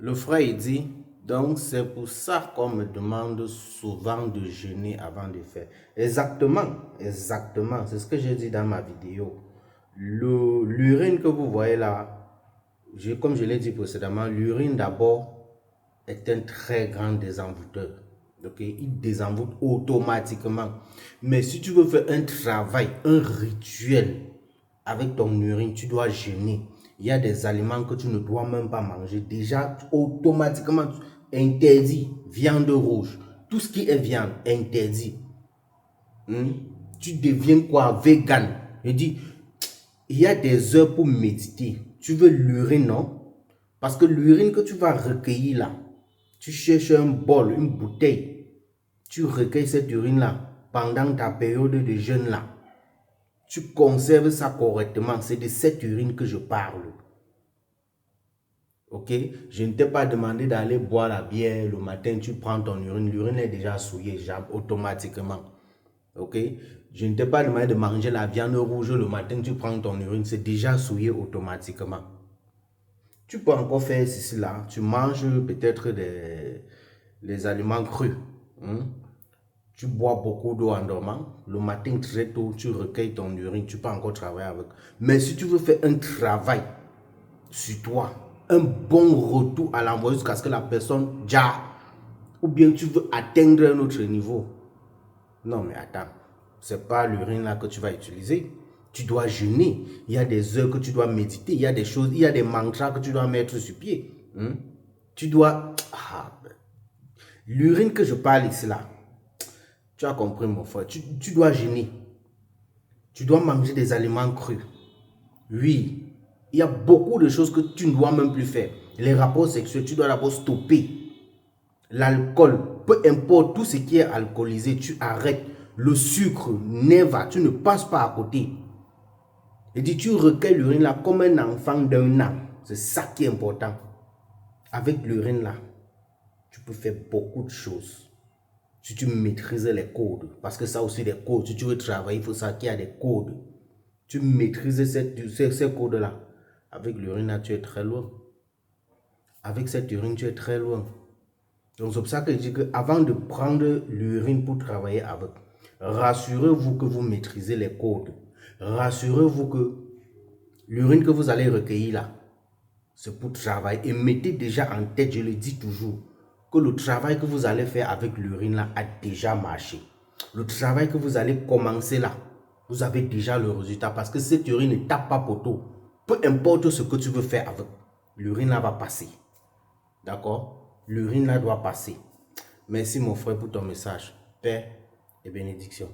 Le frère, il dit, donc c'est pour ça qu'on me demande souvent de jeûner avant de faire. Exactement, exactement. C'est ce que j'ai dit dans ma vidéo. L'urine que vous voyez là, comme je l'ai dit précédemment, l'urine d'abord est un très grand désenvoûteur. Okay? Il désenvoûte automatiquement. Mais si tu veux faire un travail, un rituel avec ton urine, tu dois jeûner. Il y a des aliments que tu ne dois même pas manger. Déjà, automatiquement, interdit. Viande rouge. Tout ce qui est viande, interdit. Tu deviens quoi? Vegan. Je dis, il y a des heures pour méditer. Tu veux l'urine, non? Parce que l'urine que tu vas recueillir là, tu cherches un bol, une bouteille. Tu recueilles cette urine-là pendant ta période de jeûne là. Tu conserves ça correctement. C'est de cette urine que je parle. Ok? Je ne t'ai pas demandé d'aller boire la bière le matin. Tu prends ton urine. L'urine est déjà souillée automatiquement. Ok? Je ne t'ai pas demandé de manger la viande rouge le matin. Tu prends ton urine. C'est déjà souillé automatiquement. Tu peux encore faire ceci là. Tu manges peut-être des aliments crus. Tu bois beaucoup d'eau en dormant. Le matin très tôt, tu recueilles ton urine. Tu peux encore travailler avec. Mais si tu veux faire un travail sur toi, un bon retour à l'envoi jusqu'à ce que la personne ja, ou bien tu veux atteindre un autre niveau. Non mais attends, c'est pas l'urine là que tu vas utiliser. Tu dois jeûner. Il y a des heures que tu dois méditer. Il y a des choses, il y a des mantras que tu dois mettre sur pied. Tu dois... l'urine que je parle ici là, tu as compris mon frère. Tu dois jeûner. Tu dois manger des aliments crus. Oui, il y a beaucoup de choses que tu ne dois même plus faire. Les rapports sexuels, tu dois d'abord stopper. L'alcool, peu importe tout ce qui est alcoolisé, tu arrêtes. Le sucre, never, tu ne passes pas à côté. Et dis, tu recueilles l'urine là comme un enfant d'un an. C'est ça qui est important. Avec l'urine là, tu peux faire beaucoup de choses. Si tu maîtrises les codes, parce que ça aussi des codes, si tu veux travailler, il faut savoir qu'il y a des codes. Tu maîtrises ces codes-là. Avec l'urine là, tu es très loin. Avec cette urine, tu es très loin. Donc c'est pour ça que je dis qu'avant de prendre l'urine pour travailler avec, rassurez-vous que vous maîtrisez les codes. Rassurez-vous que l'urine que vous allez recueillir là, c'est pour travailler. Et mettez déjà en tête, je le dis toujours, que le travail que vous allez faire avec l'urine là a déjà marché. Le travail que vous allez commencer là, vous avez déjà le résultat parce que cette urine ne tape pas poteau. Peu importe ce que tu veux faire avec, l'urine là va passer. D'accord? L'urine là doit passer. Merci mon frère pour ton message. Paix et bénédiction.